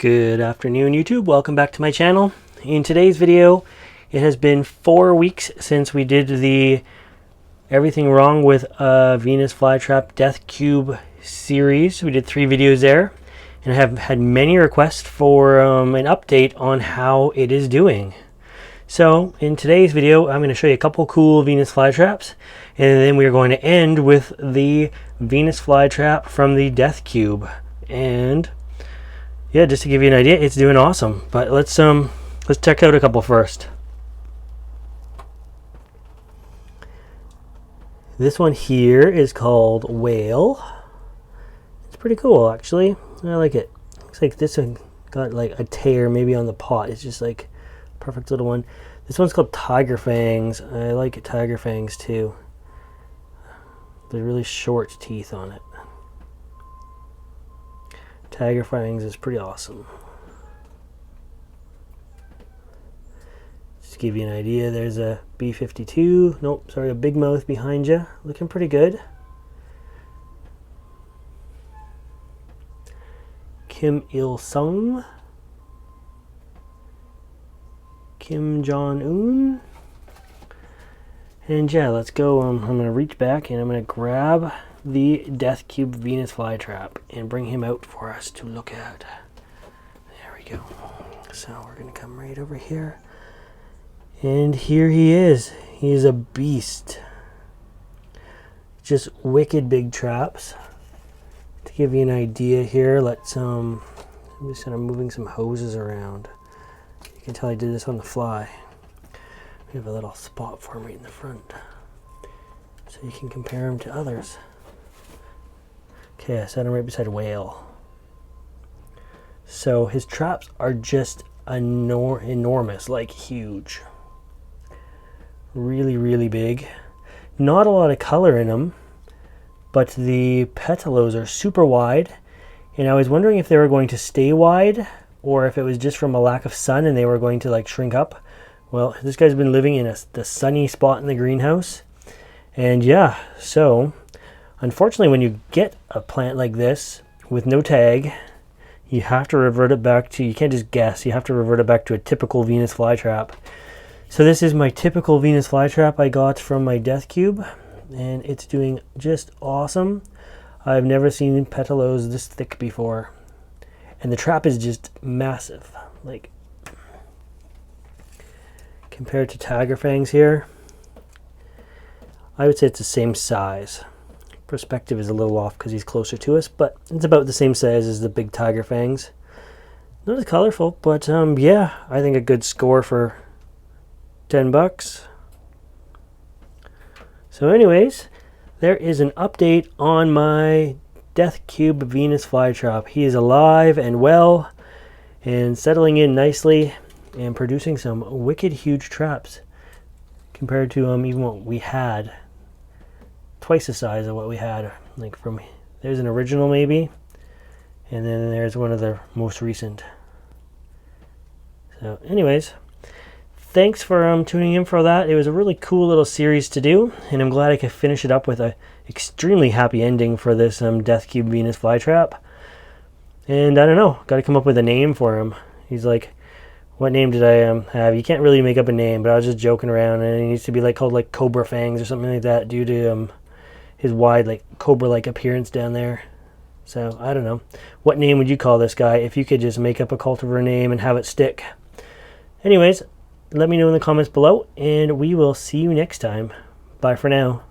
Good afternoon, YouTube. Welcome back to my channel. In today's video, it has been 4 weeks since we did the Everything Wrong with Venus Flytrap Death Cube series. We did 3 videos there, and I have had many requests for an update on how it is doing. So in today's video, I'm going to show you a couple cool Venus flytraps, and then we are going to end with the Venus flytrap from the Death Cube. And yeah, just to give you an idea, it's doing awesome. But let's check out a couple first. This one here is called Whale. It's pretty cool, actually. I like it. Looks like this one got like a tear maybe on the pot. It's just like a perfect little one. This one's called Tiger Fangs. I like Tiger Fangs too. They're really short teeth on it. Tiger Fangs is pretty awesome. Just to give you an idea, there's a B52. Nope, sorry, a big mouth behind you. Looking pretty good. Kim Il-sung. Kim Jong-un. And yeah, let's go. I'm going to reach back and I'm going to grab the Death Cube Venus flytrap and bring him out for us to look at. There we go. So we're going to come right over here. And here he is. He is a beast. Just wicked big traps. To give you an idea here, I'm just kind of moving some hoses around. You can tell I did this on the fly. We have a little spot for him right in the front, so you can compare him to others. Okay, I set him right beside a Whale. So his traps are just enormous, like huge. Really, really big. Not a lot of color in them, but the petalos are super wide. And I was wondering if they were going to stay wide or if it was just from a lack of sun and they were going to like shrink up. Well, this guy's been living in the sunny spot in the greenhouse. And yeah, so unfortunately, when you get a plant like this with no tag, you have to revert it back to, you can't just guess, you have to revert it back to a typical Venus flytrap. So this is my typical Venus flytrap I got from my Death Cube, and it's doing just awesome. I've never seen petalos this thick before. And the trap is just massive. Like, compared to Tiger Fangs here, I would say it's the same size. Perspective is a little off because he's closer to us, but it's about the same size as the big Tiger Fangs. Not as colorful, but yeah, I think a good score for 10 bucks. So anyways, there is an update on my Death Cube Venus flytrap. He is alive and well and settling in nicely and producing some wicked huge traps compared to even what we had. Twice the size of what we had. Like from, there's an original maybe, and then there's one of the most recent. So anyways, thanks for tuning in for that. It was a really cool little series to do, and I'm glad I could finish it up with a extremely happy ending for this Death Cube Venus flytrap. And I don't know, got to come up with a name for him. He's like, what name did I have? You can't really make up a name, but I was just joking around, and it needs to be like called like Cobra Fangs or something like that due to his wide like cobra-like appearance down there. So I don't know. What name would you call this guy if you could just make up a cultivar name and have it stick? Anyways, let me know in the comments below, and we will see you next time. Bye for now.